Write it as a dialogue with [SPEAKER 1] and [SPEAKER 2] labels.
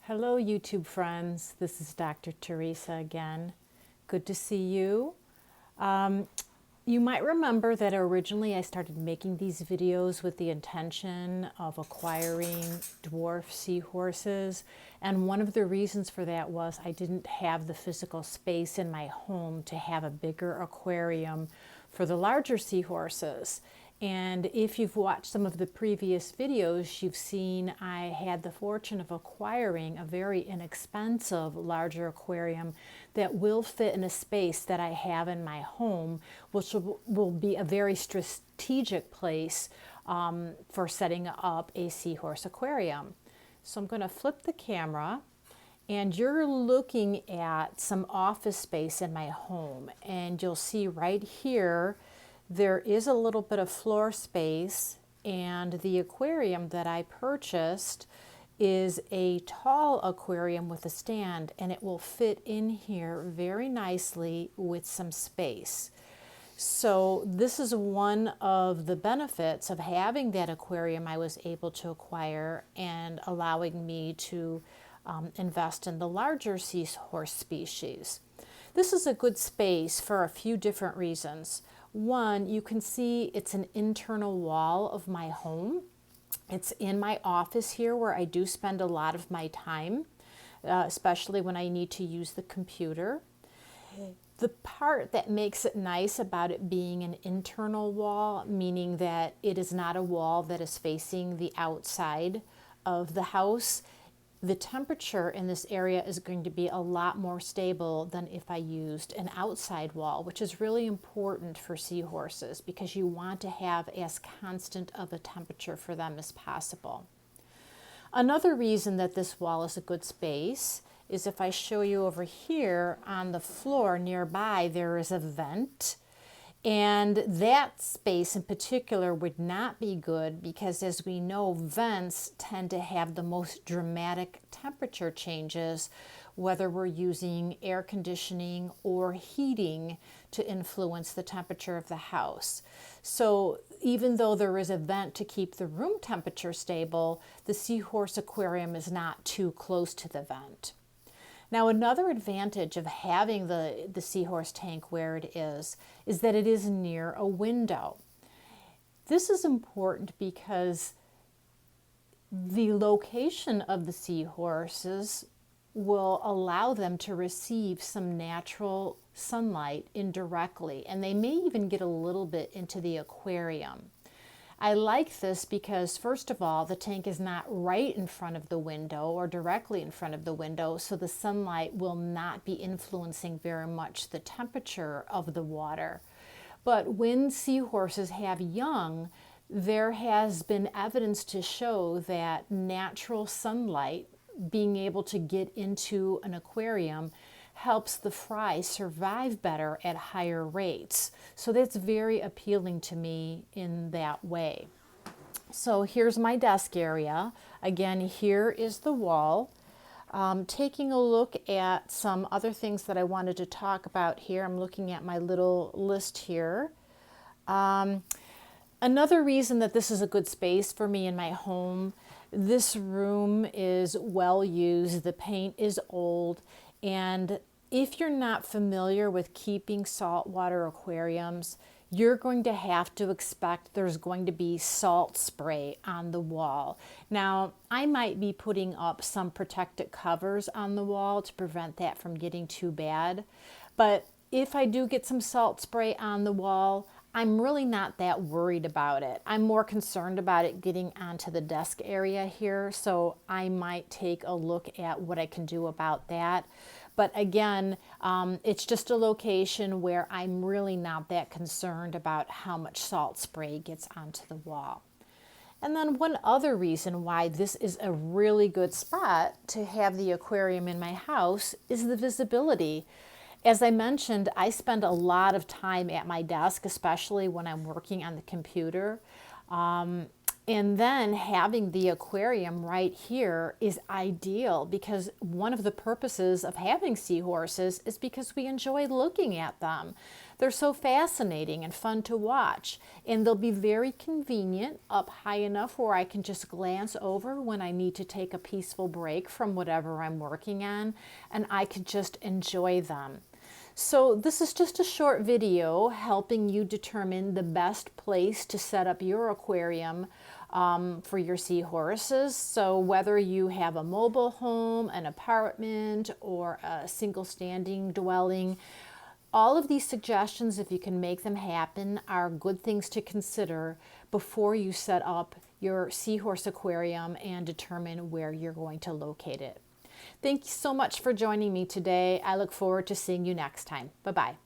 [SPEAKER 1] Hello, YouTube friends. This is Dr. Teresa again. Good to see you. You might remember that originally I started making these videos with the intention of acquiring dwarf seahorses, and one of the reasons for that was I didn't have the physical space in my home to have a bigger aquarium for the larger seahorses. And if you've watched some of the previous videos, you've seen I had the fortune of acquiring a very inexpensive larger aquarium that will fit in a space that I have in my home, which will be a very strategic place for setting up a seahorse aquarium. So I'm going to flip the camera, and you're looking at some office space in my home, and you'll see right here there is a little bit of floor space, and the aquarium that I purchased is a tall aquarium with a stand, and it will fit in here very nicely with some space. So this is one of the benefits of having that aquarium I was able to acquire and allowing me to invest in the larger seahorse species. This is a good space for a few different reasons. One, you can see it's an internal wall of my home. It's in my office here where I do spend a lot of my time, especially when I need to use the computer. The part that makes it nice about it being an internal wall, meaning that it is not a wall that is facing the outside of the house, the temperature in this area is going to be a lot more stable than if I used an outside wall, which is really important for seahorses because you want to have as constant of a temperature for them as possible. Another reason that this wall is a good space is if I show you over here on the floor nearby, there is a vent. And that space in particular would not be good because, as we know, vents tend to have the most dramatic temperature changes, whether we're using air conditioning or heating to influence the temperature of the house. So even though there is a vent to keep the room temperature stable, the seahorse aquarium is not too close to the vent. Now, another advantage of having the seahorse tank where it is that it is near a window. This is important because the location of the seahorses will allow them to receive some natural sunlight indirectly, and they may even get a little bit into the aquarium. I like this because, first of all, the tank is not right in front of the window or directly in front of the window, so the sunlight will not be influencing very much the temperature of the water. But when seahorses have young, there has been evidence to show that natural sunlight, being able to get into an aquarium, helps the fry survive better at higher rates. So that's very appealing to me in that way. So here's my desk area. Again, here is the wall. Taking a look at some other things that I wanted to talk about here. I'm looking at my little list here. Another reason that this is a good space for me in my home, this room is well used, the paint is old, and if you're not familiar with keeping saltwater aquariums, you're going to have to expect there's going to be salt spray on the wall. Now, I might be putting up some protective covers on the wall to prevent that from getting too bad, but if I do get some salt spray on the wall, I'm really not that worried about it. I'm more concerned about it getting onto the desk area here, so I might take a look at what I can do about that. But again, it's just a location where I'm really not that concerned about how much salt spray gets onto the wall. And then one other reason why this is a really good spot to have the aquarium in my house is the visibility. As I mentioned, I spend a lot of time at my desk, especially when I'm working on the computer. And then having the aquarium right here is ideal because one of the purposes of having seahorses is because we enjoy looking at them. They're so fascinating and fun to watch, and they'll be very convenient up high enough where I can just glance over when I need to take a peaceful break from whatever I'm working on, and I could just enjoy them. So this is just a short video helping you determine the best place to set up your aquarium for your seahorses. So whether you have a mobile home, an apartment, or a single standing dwelling, all of these suggestions, if you can make them happen, are good things to consider before you set up your seahorse aquarium and determine where you're going to locate it. Thank you so much for joining me today. I look forward to seeing you next time. Bye-bye.